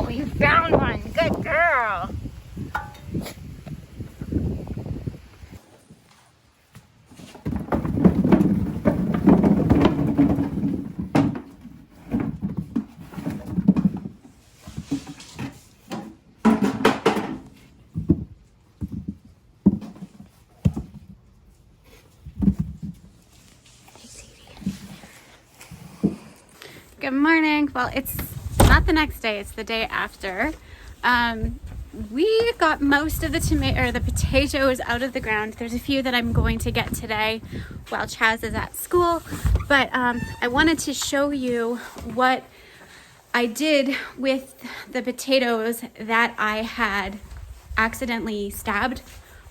Oh, you found one. Good girl. Good morning. Well, it's not the next day, it's the day after. We got most of the potatoes out of the ground. There's a few that I'm going to get today while Chaz is at school, but I wanted to show you what I did with the potatoes that I had accidentally stabbed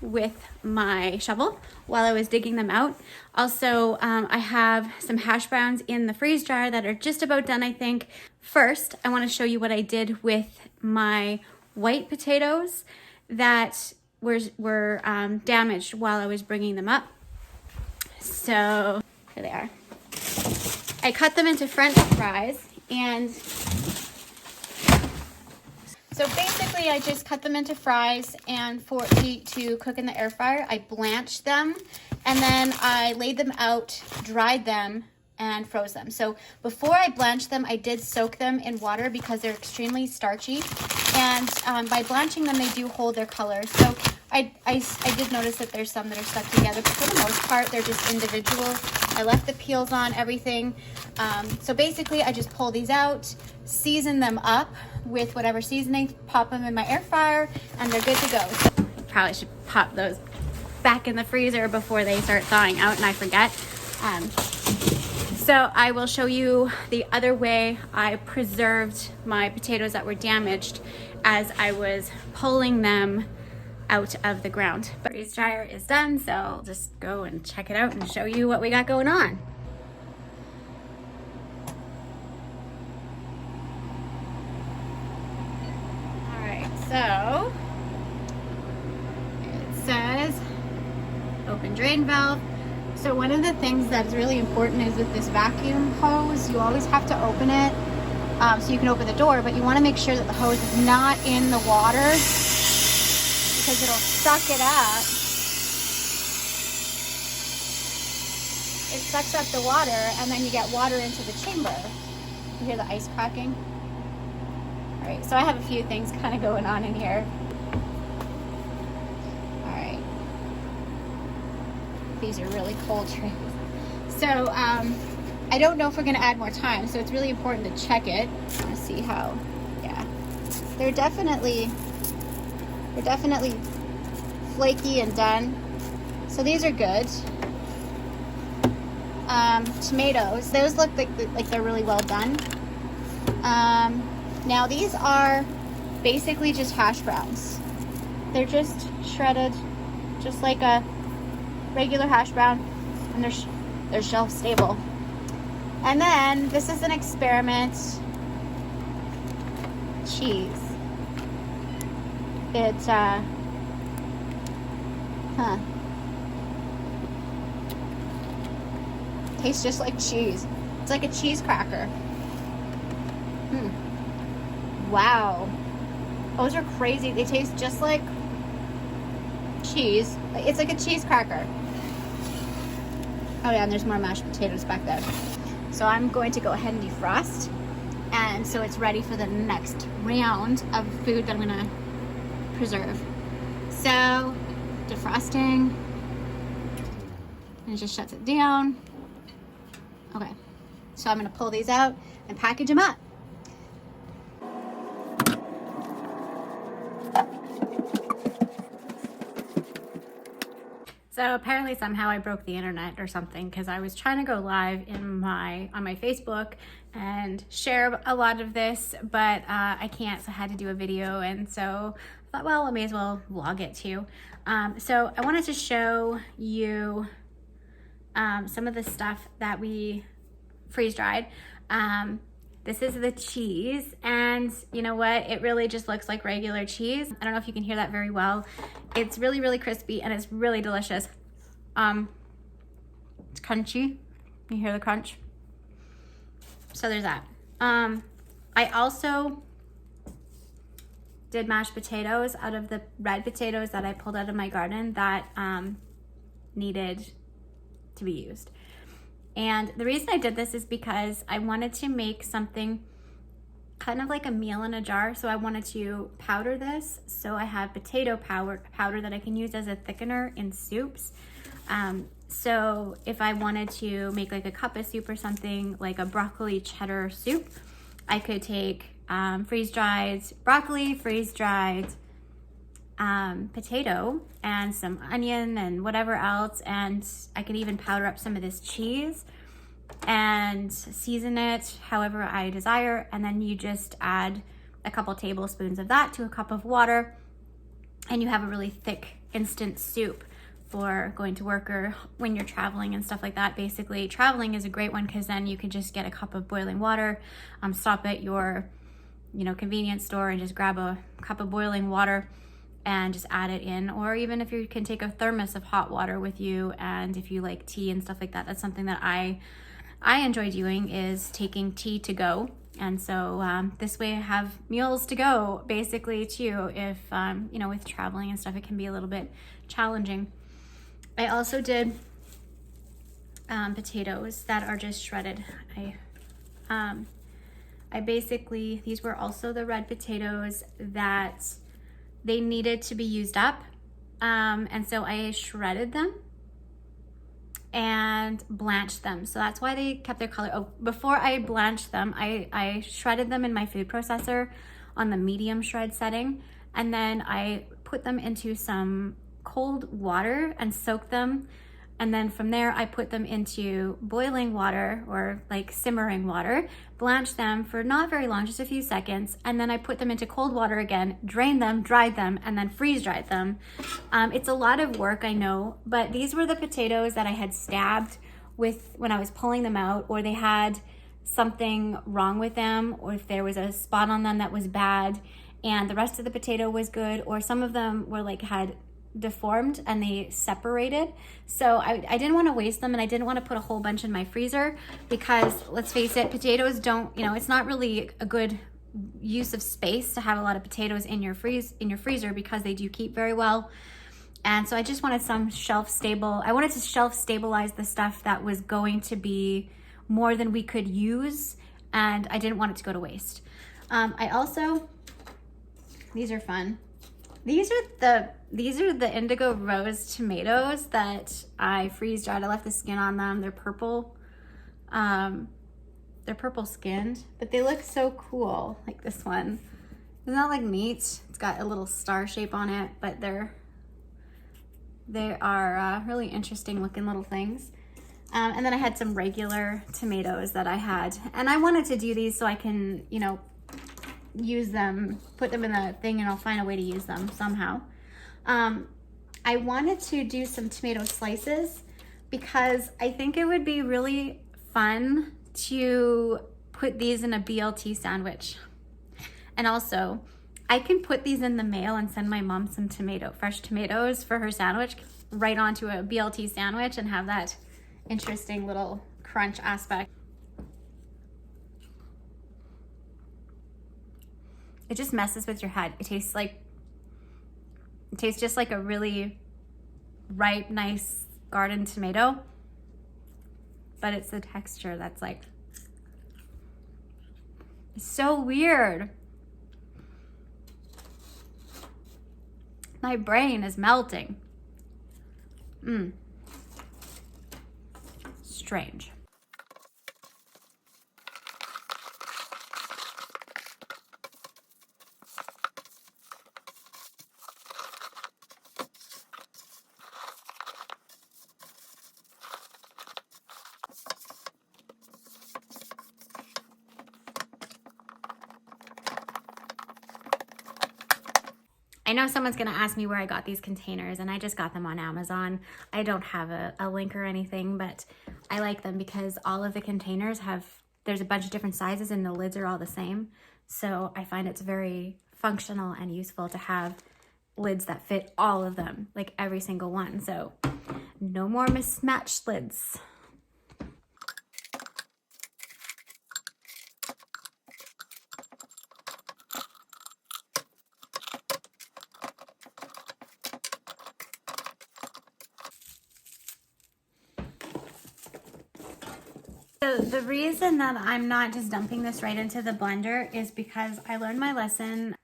with my shovel while I was digging them out. Also, I have some hash browns in the freeze dryer that are just about done, I think. First, I want to show you what I did with my white potatoes that were damaged while I was bringing them up. So here they are. I cut them into French fries, and so basically I just cut them into fries and to cook in the air fryer. I blanched them and then I laid them out, dried them, and froze them. So before I blanched them, I did soak them in water because they're extremely starchy. And by blanching them, they do hold their color. So I did notice that there's some that are stuck together, but for the most part, they're just individual. I left the peels on, everything. So basically, I just pull these out, season them up with whatever seasoning, pop them in my air fryer, and they're good to go. Probably should pop those back in the freezer before they start thawing out and I forget. So I will show you the other way I preserved my potatoes that were damaged as I was pulling them out of the ground. But the freeze dryer is done, so I'll just go and check it out and show you what we got going on. All right, so it says open drain valve. So one of the things that's really important is with this vacuum hose, you always have to open it so you can open the door, but you want to make sure that the hose is not in the water because it'll suck it up. It sucks up the water and then you get water into the chamber. You hear the ice cracking? All right, so I have a few things kind of going on in here. These are really cold trays. So I don't know if we're going to add more time, so it's really important to check it. I want to see how, yeah. They're definitely flaky and done. So these are good. Tomatoes, those look like they're really well done. Now these are basically just hash browns. They're just shredded, just like a regular hash brown, and they're shelf stable. And then this is an experiment cheese. It tastes just like cheese. It's like a cheese cracker. Wow, those are crazy. They taste just like cheese. It's like a cheese cracker. Oh yeah, and there's more mashed potatoes back there. So I'm going to go ahead and defrost. And so it's ready for the next round of food that I'm gonna preserve. So, defrosting. And it just shuts it down. Okay, so I'm gonna pull these out and package them up. So apparently somehow I broke the internet or something because I was trying to go live on my Facebook and share a lot of this, but I can't, so I had to do a video, and so I thought, well, I may as well vlog it too. So I wanted to show you some of the stuff that we freeze dried. This is the cheese, and you know what? It really just looks like regular cheese. I don't know if you can hear that very well. It's really, really crispy, and it's really delicious. It's crunchy. You hear the crunch? So there's that. I also did mashed potatoes out of the red potatoes that I pulled out of my garden that needed to be used. And the reason I did this is because I wanted to make something kind of like a meal in a jar. So I wanted to powder this. So I have potato powder that I can use as a thickener in soups. So if I wanted to make like a cup of soup or something, like a broccoli cheddar soup, I could take freeze-dried broccoli, freeze-dried potato, and some onion and whatever else, and I can even powder up some of this cheese and season it however I desire, and then you just add a couple tablespoons of that to a cup of water, and you have a really thick instant soup for going to work or when you're traveling and stuff like that. Basically, traveling is a great one because then you can just get a cup of boiling water, stop at your convenience store and just grab a cup of boiling water and just add it in. Or even if you can take a thermos of hot water with you, and if you like tea and stuff like that, that's something that I enjoy doing, is taking tea to go. And so this way I have meals to go basically too. If with traveling and stuff, it can be a little bit challenging. I also did potatoes that are just shredded. I basically, these were also the red potatoes that they needed to be used up. And so I shredded them and blanched them. So that's why they kept their color. Oh, before I blanched them, I shredded them in my food processor on the medium shred setting. And then I put them into some cold water and soaked them. And then from there, I put them into boiling water or like simmering water, blanched them for not very long, just a few seconds. And then I put them into cold water again, drained them, dried them, and then freeze dried them. It's a lot of work, I know, but these were the potatoes that I had stabbed with when I was pulling them out, or they had something wrong with them, or if there was a spot on them that was bad and the rest of the potato was good, or some of them were like had deformed and they separated. So I didn't want to waste them, and I didn't want to put a whole bunch in my freezer because, let's face it, potatoes don't, it's not really a good use of space to have a lot of potatoes in your freezer because they do keep very well. And so I just wanted some I wanted to shelf stabilize the stuff that was going to be more than we could use, and I didn't want it to go to waste. I also, these are fun. These are the indigo rose tomatoes that I freeze dried. I left the skin on them. They're purple. They're purple skinned, but they look so cool. Like this one. Isn't that like neat? It's got a little star shape on it, but they are really interesting looking little things. And then I had some regular tomatoes that I had, and I wanted to do these so I can, use them, put them in the thing, and I'll find a way to use them somehow. I wanted to do some tomato slices because I think it would be really fun to put these in a BLT sandwich. And also, I can put these in the mail and send my mom some fresh tomatoes for her sandwich right onto a BLT sandwich and have that interesting little crunch aspect. It just messes with your head. It tastes just like a really ripe, nice garden tomato, but it's the texture that's like, it's so weird. My brain is melting. Strange. I know someone's gonna ask me where I got these containers, and I just got them on Amazon. I don't have a link or anything, but I like them because all of the containers there's a bunch of different sizes and the lids are all the same. So I find it's very functional and useful to have lids that fit all of them, like every single one. So no more mismatched lids. So the reason that I'm not just dumping this right into the blender is because I learned my lesson.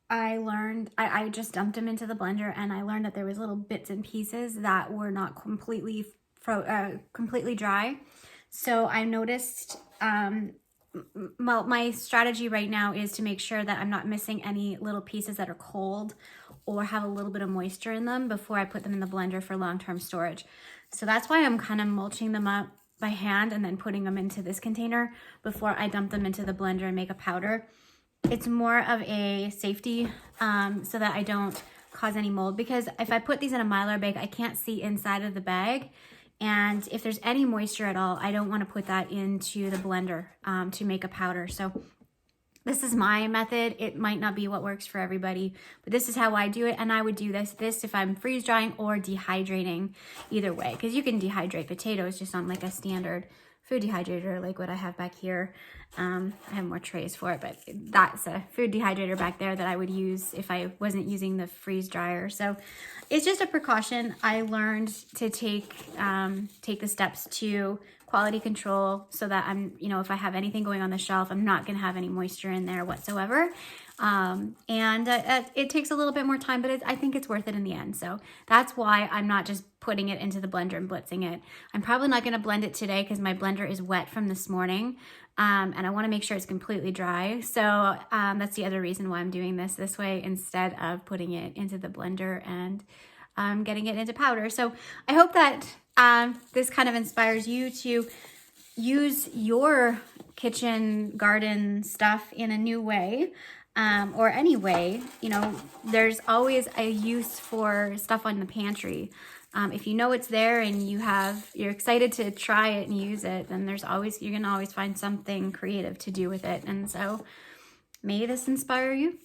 I just dumped them into the blender, and I learned that there was little bits and pieces that were not completely dry. So I noticed my strategy right now is to make sure that I'm not missing any little pieces that are cold or have a little bit of moisture in them before I put them in the blender for long-term storage. So that's why I'm kind of mulching them up by hand and then putting them into this container before I dump them into the blender and make a powder. It's more of a safety so that I don't cause any mold, because if I put these in a Mylar bag, I can't see inside of the bag. And if there's any moisture at all, I don't want to put that into the blender to make a powder. So this is my method. It might not be what works for everybody, but this is how I do it. And I would do this if I'm freeze drying or dehydrating, either way, because you can dehydrate potatoes just on like a standard food dehydrator like what I have back here. I have more trays for it, but that's a food dehydrator back there that I would use if I wasn't using the freeze dryer. So it's just a precaution. I learned to take the steps to quality control so that I'm, if I have anything going on the shelf, I'm not going to have any moisture in there whatsoever. It takes a little bit more time, but I think it's worth it in the end. So that's why I'm not just putting it into the blender and blitzing it. I'm probably not going to blend it today because my blender is wet from this morning. And I want to make sure it's completely dry. So that's the other reason why I'm doing this way instead of putting it into the blender and getting it into powder. So I hope that this kind of inspires you to use your kitchen garden stuff in a new way. Or any way, there's always a use for stuff on the pantry. If you know it's there and you're excited to try it and use it, then you're gonna always find something creative to do with it. And so may this inspire you.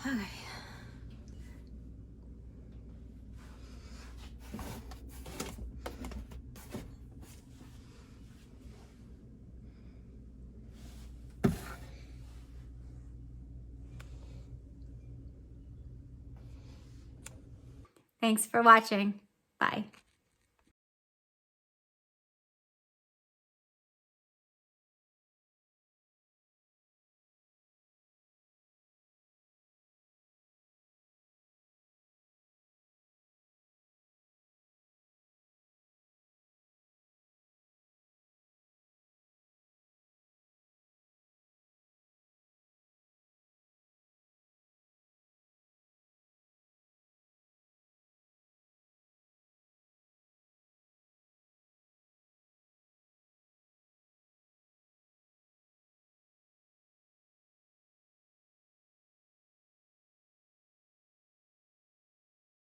Okay. Thanks for watching. Bye.